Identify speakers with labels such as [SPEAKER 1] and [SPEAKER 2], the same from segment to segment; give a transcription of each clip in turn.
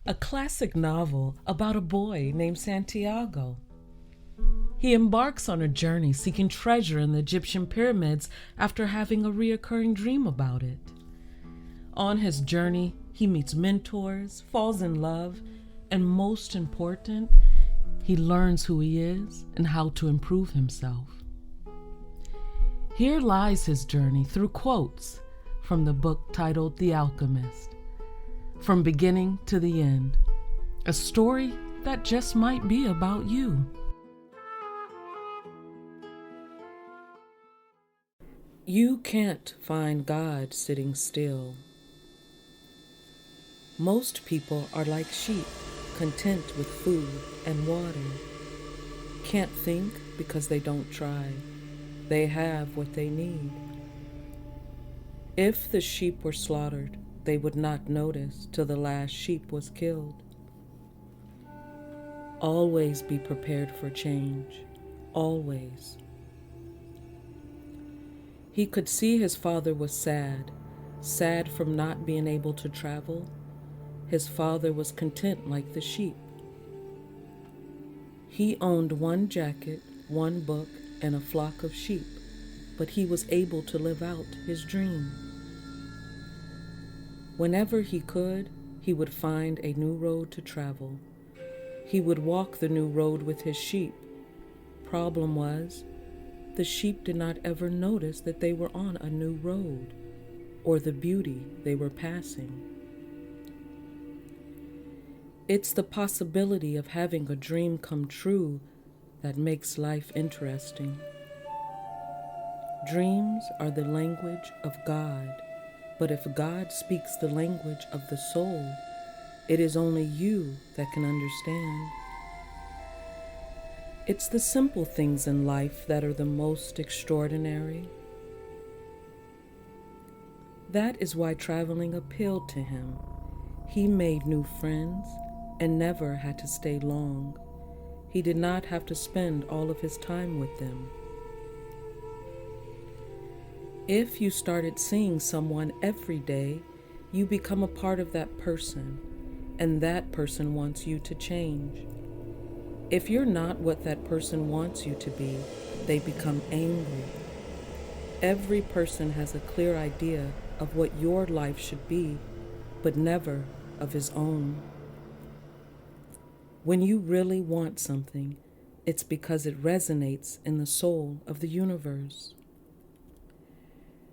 [SPEAKER 1] a classic novel about a boy named Santiago. He embarks on a journey seeking treasure in the Egyptian pyramids after having a reoccurring dream about it. On his journey, he meets mentors, falls in love, and most important, he learns who he is and how to improve himself. Here lies his journey through quotes from the book titled The Alchemist. From beginning to the end, a story that just might be about you. You can't find God sitting still. Most people are like sheep, content with food and water. Can't think because they don't try. They have what they need. If the sheep were slaughtered, they would not notice till the last sheep was killed. Always be prepared for change. Always. He could see his father was sad from not being able to travel. His father was content like the sheep. He owned one jacket, one book, and a flock of sheep, but he was able to live out his dream. Whenever he could, he would find a new road to travel. He would walk the new road with his sheep. Problem was, the sheep did not ever notice that they were on a new road or the beauty they were passing. It's the possibility of having a dream come true that makes life interesting. Dreams are the language of God, but if God speaks the language of the soul, it is only you that can understand. It's the simple things in life that are the most extraordinary. That is why traveling appealed to him. He made new friends and never had to stay long. He did not have to spend all of his time with them. If you started seeing someone every day, you become a part of that person, and that person wants you to change. If you're not what that person wants you to be, they become angry. Every person has a clear idea of what your life should be, but never of his own. When you really want something, it's because it resonates in the soul of the universe.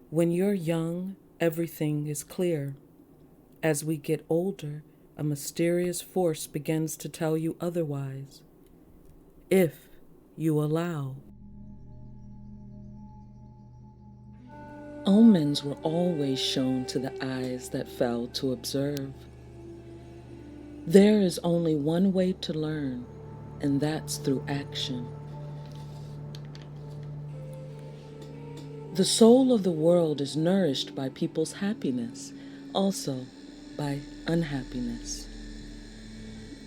[SPEAKER 1] When you're young, everything is clear. As we get older, a mysterious force begins to tell you otherwise. If you allow. Omens were always shown to the eyes that fell to observe. There is only one way to learn, and that's through action. The soul of the world is nourished by people's happiness, also by unhappiness.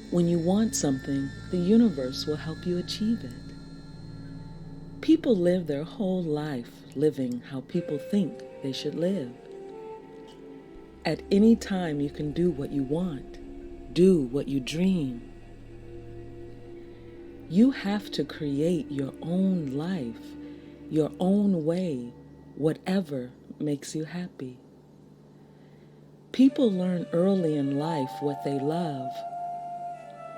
[SPEAKER 1] When you want something, the universe will help you achieve it. People live their whole life living how people think they should live. At any time you can do what you want, do what you dream. You have to create your own life, your own way, whatever makes you happy. People learn early in life what they love.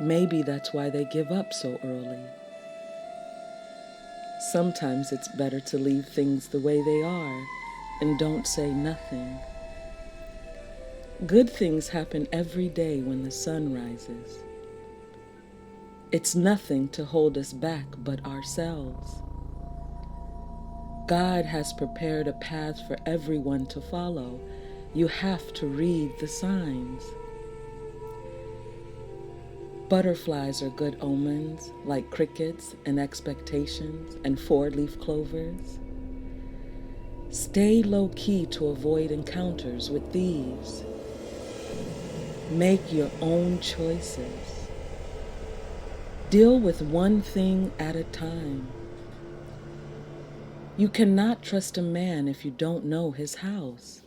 [SPEAKER 1] Maybe that's why they give up so early. Sometimes it's better to leave things the way they are and don't say nothing. Good things happen every day when the sun rises. It's nothing to hold us back but ourselves. God has prepared a path for everyone to follow. You have to read the signs. Butterflies are good omens, like crickets and expectations and four-leaf clovers. Stay low-key to avoid encounters with thieves. Make your own choices. Deal with one thing at a time. You cannot trust a man if you don't know his house.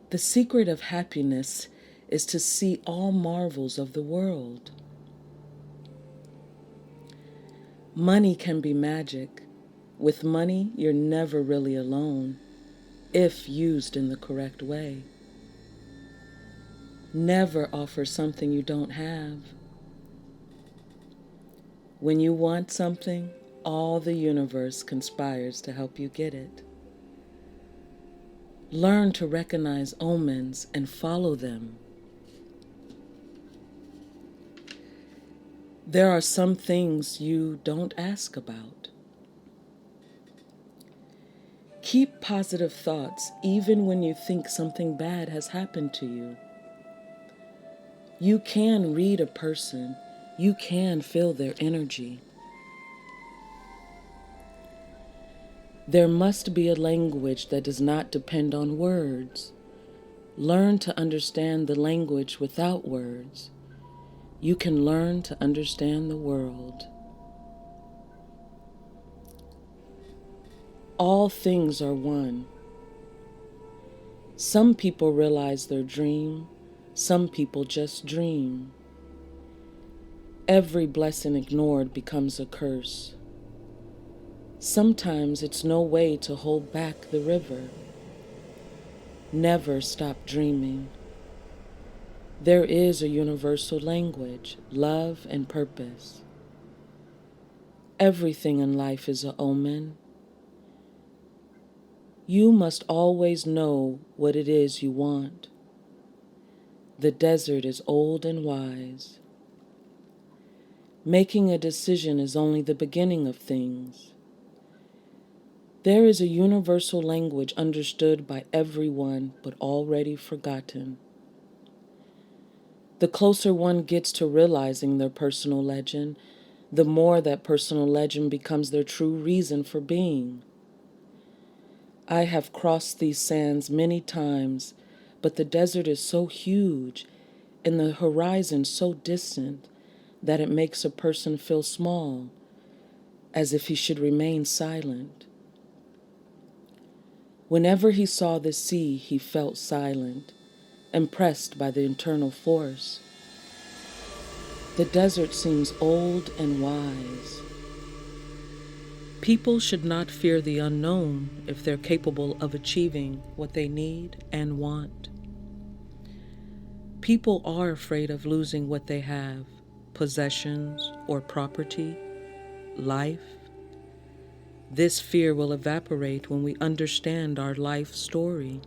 [SPEAKER 1] The secret of happiness is to see all marvels of the world. Money can be magic. With money, you're never really alone, if used in the correct way. Never offer something you don't have. When you want something, all the universe conspires to help you get it. Learn to recognize omens and follow them. There are some things you don't ask about. Keep positive thoughts even when you think something bad has happened to you. You can read a person. You can feel their energy. There must be a language that does not depend on words. Learn to understand the language without words. You can learn to understand the world. All things are one. Some people realize their dream. Some people just dream. Every blessing ignored becomes a curse. Sometimes it's no way to hold back the river. Never stop dreaming. There is a universal language, love and purpose. Everything in life is an omen. You must always know what it is you want. The desert is old and wise. Making a decision is only the beginning of things. There is a universal language understood by everyone but already forgotten. The closer one gets to realizing their personal legend, the more that personal legend becomes their true reason for being. I have crossed these sands many times, but the desert is so huge and the horizon so distant that it makes a person feel small, as if he should remain silent. Whenever he saw the sea, he felt silent, impressed by the internal force. The desert seems old and wise. People should not fear the unknown if they're capable of achieving what they need and want. People are afraid of losing what they have, possessions or property, life. This fear will evaporate when we understand our life story.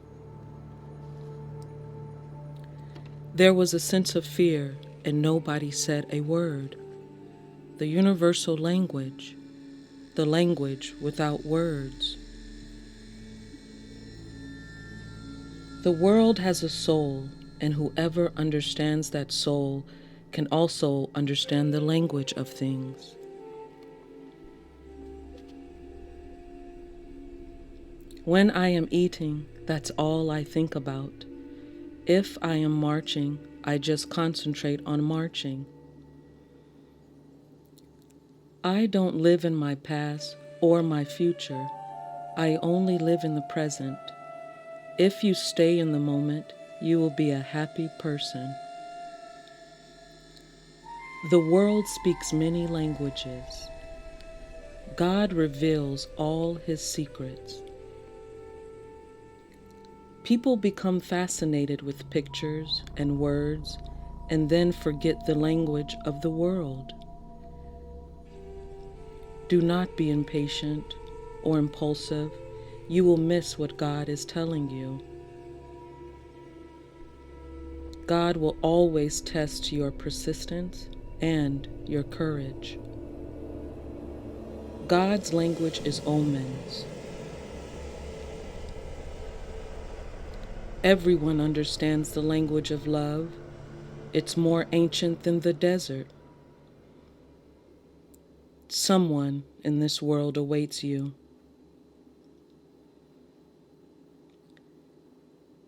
[SPEAKER 1] There was a sense of fear, and nobody said a word. The universal language, the language without words. The world has a soul, and whoever understands that soul can also understand the language of things. When I am eating, that's all I think about. If I am marching, I just concentrate on marching. I don't live in my past or my future. I only live in the present. If you stay in the moment, you will be a happy person. The world speaks many languages. God reveals all his secrets. People become fascinated with pictures and words and then forget the language of the world. Do not be impatient or impulsive. You will miss what God is telling you. God will always test your persistence and your courage. God's language is omens. Everyone understands the language of love. It's more ancient than the desert. Someone in this world awaits you.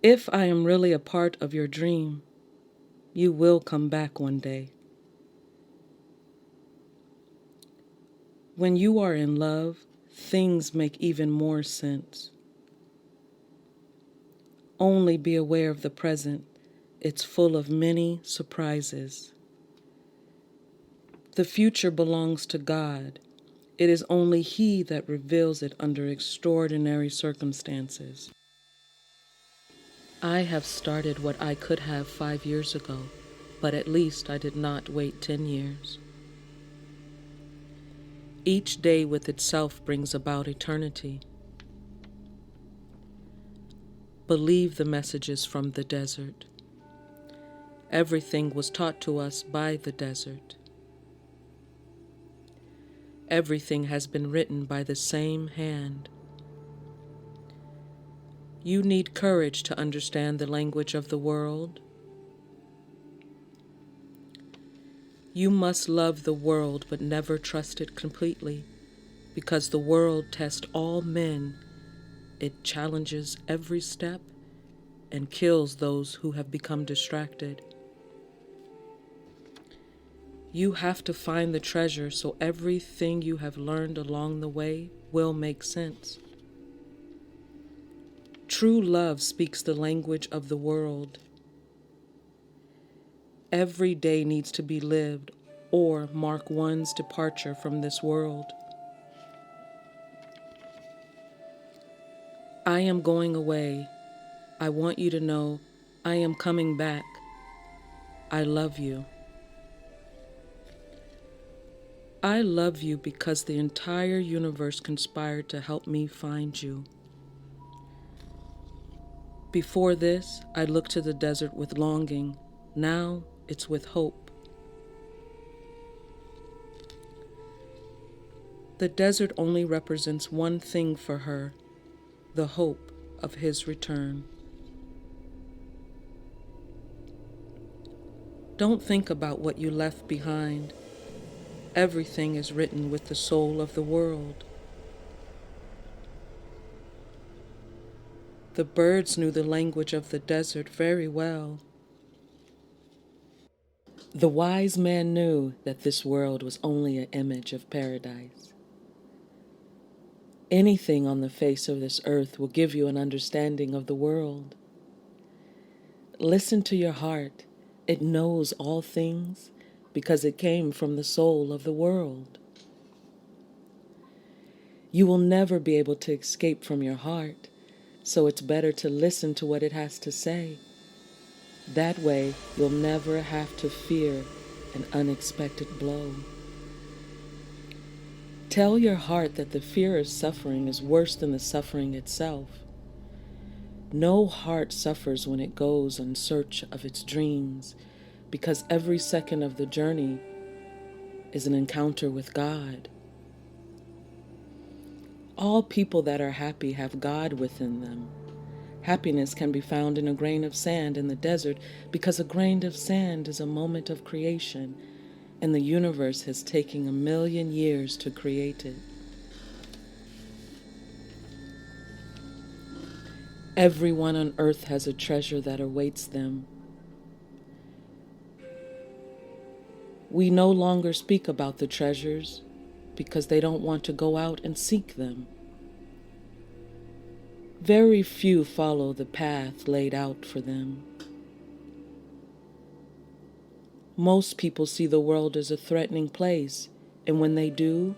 [SPEAKER 1] If I am really a part of your dream, you will come back one day. When you are in love, things make even more sense. Only be aware of the present It's full of many surprises. The future belongs to God. It is only He that reveals it under extraordinary circumstances. I have started what I could have 5 years ago, but at least I did not wait 10 years. Each day with itself brings about eternity. Believe the messages from the desert. Everything was taught to us by the desert. Everything has been written by the same hand. You need courage to understand the language of the world. You must love the world but never trust it completely, because the world tests all men. It challenges every step and kills those who have become distracted. You have to find the treasure so everything you have learned along the way will make sense. True love speaks the language of the world. Every day needs to be lived or mark one's departure from this world. I am going away. I want you to know I am coming back. I love you. I love you because the entire universe conspired to help me find you. Before this, I looked to the desert with longing. Now it's with hope. The desert only represents one thing for her, the hope of his return. Don't think about what you left behind. Everything is written with the soul of the world. The birds knew the language of the desert very well. The wise man knew that this world was only an image of paradise. Anything on the face of this earth will give you an understanding of the world. Listen to your heart. It knows all things because it came from the soul of the world. You will never be able to escape from your heart, so it's better to listen to what it has to say. That way, you'll never have to fear an unexpected blow. Tell your heart that the fear of suffering is worse than the suffering itself. No heart suffers when it goes in search of its dreams, because every second of the journey is an encounter with God. All people that are happy have God within them. Happiness can be found in a grain of sand in the desert because a grain of sand is a moment of creation, and the universe has taken 1,000,000 years to create it. Everyone on earth has a treasure that awaits them. We no longer speak about the treasures because they don't want to go out and seek them. Very few follow the path laid out for them. Most people see the world as a threatening place, and when they do,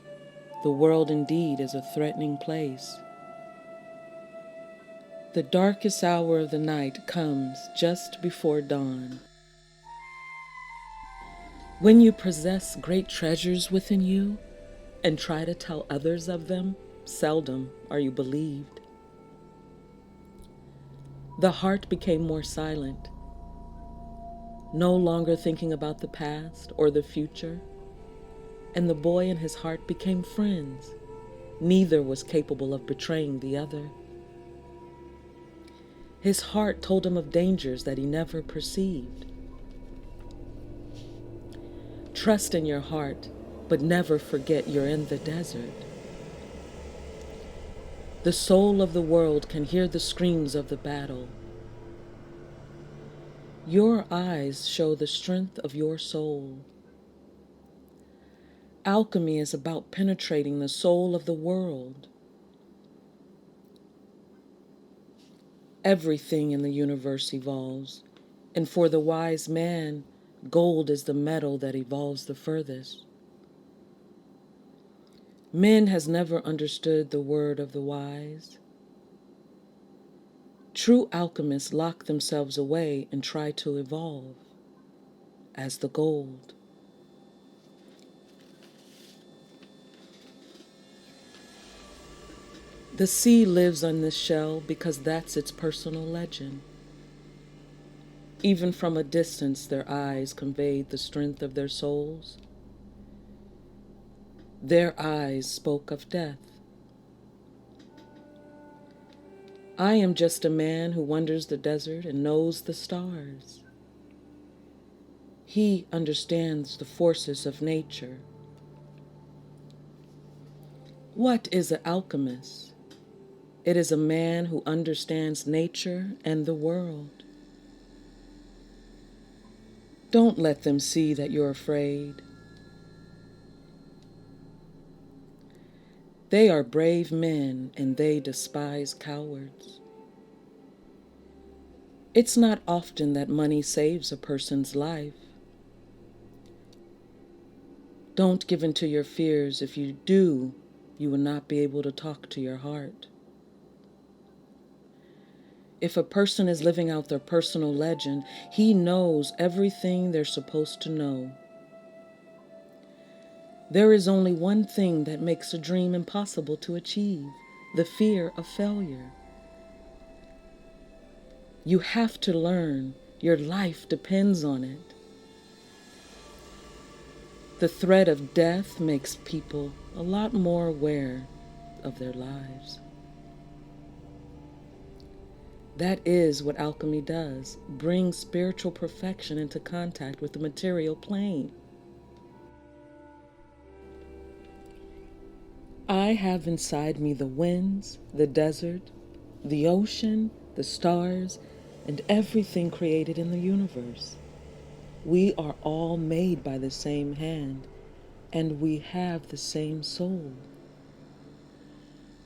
[SPEAKER 1] the world indeed is a threatening place. The darkest hour of the night comes just before dawn. When you possess great treasures within you and try to tell others of them, seldom are you believed. The heart became more silent, no longer thinking about the past or the future, and the boy and his heart became friends. Neither was capable of betraying the other. His heart told him of dangers that he never perceived. Trust in your heart, but never forget you're in the desert. The soul of the world can hear the screams of the battle. Your eyes show the strength of your soul. Alchemy is about penetrating the soul of the world. Everything in the universe evolves. And for the wise man, gold is the metal that evolves the furthest. Men has never understood the word of the wise. True alchemists lock themselves away and try to evolve as the gold. The sea lives on this shell because that's its personal legend. Even from a distance, their eyes conveyed the strength of their souls. Their eyes spoke of death. I am just a man who wanders the desert and knows the stars. He understands the forces of nature. What is an alchemist? It is a man who understands nature and the world. Don't let them see that you're afraid. They are brave men and they despise cowards. It's not often that money saves a person's life. Don't give in to your fears. If you do, you will not be able to talk to your heart. If a person is living out their personal legend, he knows everything they're supposed to know. There is only one thing that makes a dream impossible to achieve: the fear of failure. You have to learn. Your life depends on it. The threat of death makes people a lot more aware of their lives. That is what alchemy does, brings spiritual perfection into contact with the material plane. I have inside me the winds, the desert, the ocean, the stars, and everything created in the universe. We are all made by the same hand, and we have the same soul.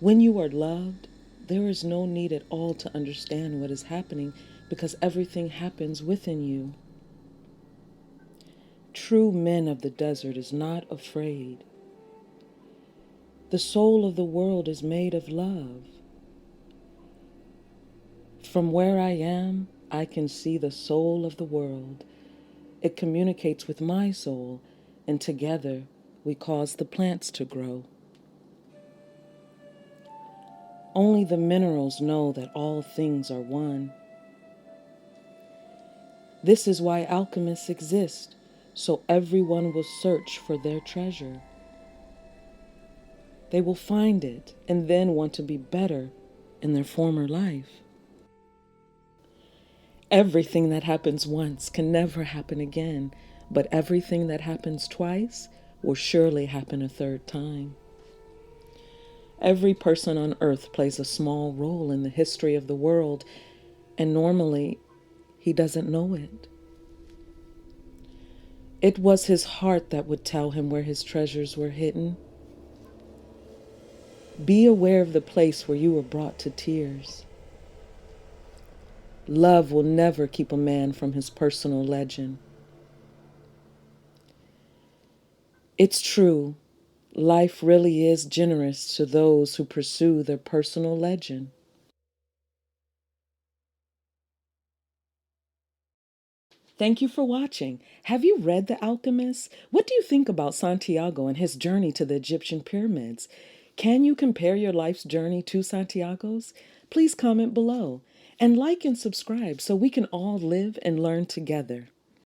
[SPEAKER 1] When you are loved, there is no need at all to understand what is happening because everything happens within you. True men of the desert is not afraid. The soul of the world is made of love. From where I am, I can see the soul of the world. It communicates with my soul, and together we cause the plants to grow. Only the minerals know that all things are one. This is why alchemists exist, so everyone will search for their treasure. They will find it and then want to be better in their former life. Everything that happens once can never happen again, but everything that happens twice will surely happen a third time. Every person on earth plays a small role in the history of the world, and normally he doesn't know it. It was his heart that would tell him where his treasures were hidden. Be aware of the place where you were brought to tears. Love will never keep a man from his personal legend. It's true, life really is generous to those who pursue their personal legend. Thank you for watching. Have you read The Alchemist? What do you think about Santiago and his journey to the Egyptian pyramids? Can you compare your life's journey to Santiago's? Please comment below and like and subscribe so we can all live and learn together.